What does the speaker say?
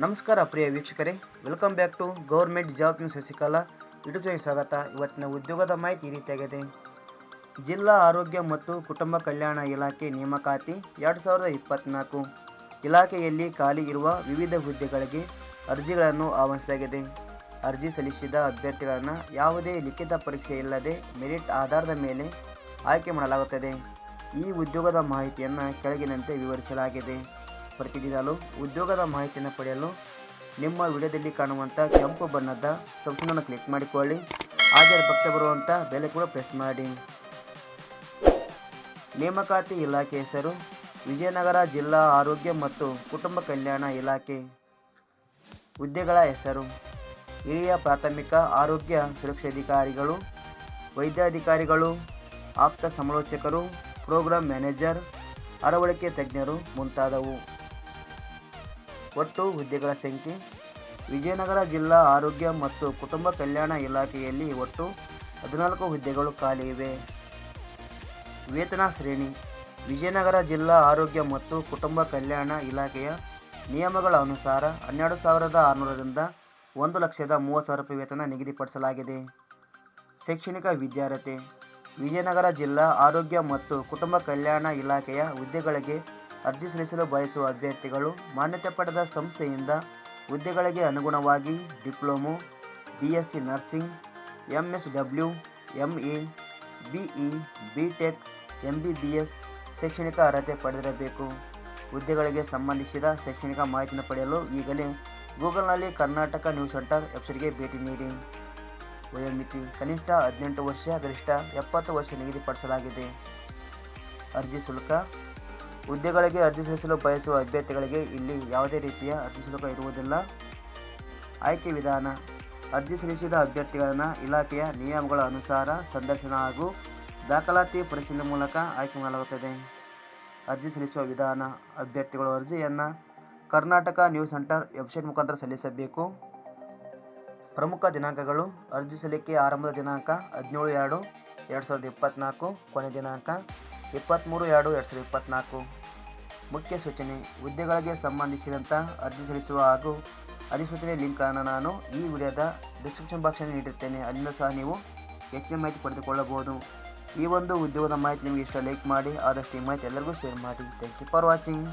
ನಮಸ್ಕಾರ ಪ್ರಿಯ ವೀಕ್ಷಕರೇ, welcome back to government job news Shashikala YouTube ಚಾನೆಲ್ಗೆ ಸ್ವಾಗತ. ಇವತ್ತಿನ ಉದ್ಯೋಗದ ಮಾಹಿತಿ ಈ ರೀತಿಯಾಗಿದೆ. ಜಿಲ್ಲಾ ಆರೋಗ್ಯ ಮತ್ತು ಕುಟುಂಬ ಕಲ್ಯಾಣ ಇಲಾಖೆ ನೇಮಕಾತಿ 2024. ಇಲಾಖೆಯಲ್ಲಿ ಖಾಲಿ ಇರುವ ವಿವಿಧ ಹುದ್ದೆಗಳಿಗೆ ಅರ್ಜಿಗಳನ್ನು ಆಹ್ವಾನಿಸಲಾಗಿದೆ. ಅರ್ಜಿ ಸಲ್ಲಿಸಿದ ಅಭ್ಯರ್ಥಿಗಳನ್ನು ಯಾವುದೇ ಲಿಖಿತ ಪರೀಕ್ಷೆ ಇಲ್ಲದೆ ಮೆರಿಟ್ ಆಧಾರದ ಮೇಲೆ ಆಯ್ಕೆ ಮಾಡಲಾಗುತ್ತದೆ. ಈ ಉದ್ಯೋಗದ ಮಾಹಿತಿಯನ್ನು ಕೆಳಗಿನಂತೆ ವಿವರಿಸಲಾಗಿದೆ. ಪ್ರತಿದಿನಲೂ ಉದ್ಯೋಗದ ಮಾಹಿತಿಯನ್ನು ಪಡೆಯಲು ನಿಮ್ಮ ವಿಡಿಯೋದಲ್ಲಿ ಕಾಣುವಂಥ ಕೆಂಪು ಬಣ್ಣದ ಸಬ್ಸ್ಕ್ರೈಬ್ ಕ್ಲಿಕ್ ಮಾಡಿಕೊಳ್ಳಿ. ಹಾಗೆ ಪಕ್ಕ ಬರುವಂಥ ಬೆಲ್ ಕೂಡ ಪ್ರೆಸ್ ಮಾಡಿ. ನೇಮಕಾತಿ ಇಲಾಖೆ ಹೆಸರು ವಿಜಯನಗರ ಜಿಲ್ಲಾ ಆರೋಗ್ಯ ಮತ್ತು ಕುಟುಂಬ ಕಲ್ಯಾಣ ಇಲಾಖೆ. ಹುದ್ದೆಗಳ ಹೆಸರು ಹಿರಿಯ ಪ್ರಾಥಮಿಕ ಆರೋಗ್ಯ ಸುರಕ್ಷಾಧಿಕಾರಿಗಳು, ವೈದ್ಯಾಧಿಕಾರಿಗಳು, ಆಪ್ತ ಸಮಾಲೋಚಕರು, ಪ್ರೋಗ್ರಾಂ ಮ್ಯಾನೇಜರ್, ಅರವಳಿಕೆ ತಜ್ಞರು ಮುಂತಾದವು. ಒಟ್ಟು ಹುದ್ದೆಗಳ ಸಂಖ್ಯೆ ವಿಜಯನಗರ ಜಿಲ್ಲಾ ಆರೋಗ್ಯ ಮತ್ತು ಕುಟುಂಬ ಕಲ್ಯಾಣ ಇಲಾಖೆಯಲ್ಲಿ ಒಟ್ಟು 14 ಹುದ್ದೆಗಳು ಖಾಲಿ ಇವೆ. ವೇತನ ಶ್ರೇಣಿ ವಿಜಯನಗರ ಜಿಲ್ಲಾ ಆರೋಗ್ಯ ಮತ್ತು ಕುಟುಂಬ ಕಲ್ಯಾಣ ಇಲಾಖೆಯ ನಿಯಮಗಳ ಅನುಸಾರ 12,600 ರಿಂದ 1,30,030 ರೂಪಾಯಿ ವೇತನ ನಿಗದಿಪಡಿಸಲಾಗಿದೆ. ಶೈಕ್ಷಣಿಕ ವಿದ್ಯಾರ್ಹತೆ ವಿಜಯನಗರ ಜಿಲ್ಲಾ ಆರೋಗ್ಯ ಮತ್ತು ಕುಟುಂಬ ಕಲ್ಯಾಣ ಇಲಾಖೆಯ ಹುದ್ದೆಗಳಿಗೆ ಅರ್ಜಿ ಸಲ್ಲಿಸಲು ಬಯಸುವ ಅಭ್ಯರ್ಥಿಗಳು ಮಾನ್ಯತೆ ಪಡೆದ ಸಂಸ್ಥೆಯಿಂದ ಹುದ್ದೆಗಳಿಗೆ ಅನುಗುಣವಾಗಿ diploma, BSc nursing, MSW, MA, BE, BTech, MBBS ಶೈಕ್ಷಣಿಕ ಅರ್ಹತೆ ಪಡೆದಿರಬೇಕು. ಹುದ್ದೆಗಳಿಗೆ ಸಂಬಂಧಿಸಿದ ಶೈಕ್ಷಣಿಕ ಮಾಹಿತಿಯನ್ನು ಪಡೆಯಲು ಈಗಲೇ ಗೂಗಲ್ನಲ್ಲಿ ಕರ್ನಾಟಕ ನ್ಯೂಸ್ ಸೆಂಟರ್ ವೆಬ್ಸೈಟ್ಗೆ ಭೇಟಿ ನೀಡಿ. ವಯೋಮಿತಿ ಕನಿಷ್ಠ 18 ವರ್ಷ, ಗರಿಷ್ಠ 70 ವರ್ಷ ನಿಗದಿಪಡಿಸಲಾಗಿದೆ. ಅರ್ಜಿ ಶುಲ್ಕ ಹುದ್ದೆಗಳಿಗೆ ಅರ್ಜಿ ಸಲ್ಲಿಸಲು ಬಯಸುವ ಅಭ್ಯರ್ಥಿಗಳಿಗೆ ಇಲ್ಲಿ ಯಾವುದೇ ರೀತಿಯ ಅರ್ಜಿ ಶುಲ್ಕ ಇರುವುದಿಲ್ಲ. ಆಯ್ಕೆ ವಿಧಾನ ಅರ್ಜಿ ಸಲ್ಲಿಸಿದ ಅಭ್ಯರ್ಥಿಗಳನ್ನು ಇಲಾಖೆಯ ನಿಯಮಗಳ ಅನುಸಾರ ಸಂದರ್ಶನ ಹಾಗೂ ದಾಖಲಾತಿ ಪರಿಶೀಲನೆ ಮೂಲಕ ಆಯ್ಕೆ ಮಾಡಲಾಗುತ್ತದೆ. ಅರ್ಜಿ ಸಲ್ಲಿಸುವ ವಿಧಾನ ಅಭ್ಯರ್ಥಿಗಳು ಅರ್ಜಿಯನ್ನು ಕರ್ನಾಟಕ ನ್ಯೂಸ್ ಸೆಂಟರ್ ವೆಬ್ಸೈಟ್ ಮುಖಾಂತರ ಸಲ್ಲಿಸಬೇಕು. ಪ್ರಮುಖ ದಿನಾಂಕಗಳು ಅರ್ಜಿ ಸಲ್ಲಿಕೆ ಆರಂಭದ ದಿನಾಂಕ 17/2/2024, ಕೊನೆ ದಿನಾಂಕ 23/2/2024. ಮುಖ್ಯ ಸೂಚನೆ ಹುದ್ದೆಗಳಿಗೆ ಸಂಬಂಧಿಸಿದಂಥ ಅರ್ಜಿ ಸಲ್ಲಿಸುವ ಹಾಗೂ ಅಧಿಸೂಚನೆ ಲಿಂಕ್ಗಳನ್ನು ನಾನು ಈ ವಿಡಿಯೋದ ಡಿಸ್ಕ್ರಿಪ್ಷನ್ ಬಾಕ್ಸ್ನಲ್ಲಿ ನೀಡಿರ್ತೇನೆ. ಅಲ್ಲಿಂದ ಸಹ ನೀವು ಹೆಚ್ಚಿನ ಮಾಹಿತಿ ಪಡೆದುಕೊಳ್ಳಬಹುದು. ಈ ಒಂದು ಉದ್ಯೋಗದ ಮಾಹಿತಿ ನಿಮಗೆ ಇಷ್ಟ ಲೈಕ್ ಮಾಡಿ, ಆದಷ್ಟು ಈ ಮಾಹಿತಿ ಎಲ್ಲರಿಗೂ ಶೇರ್ ಮಾಡಿ. Thank you for watching.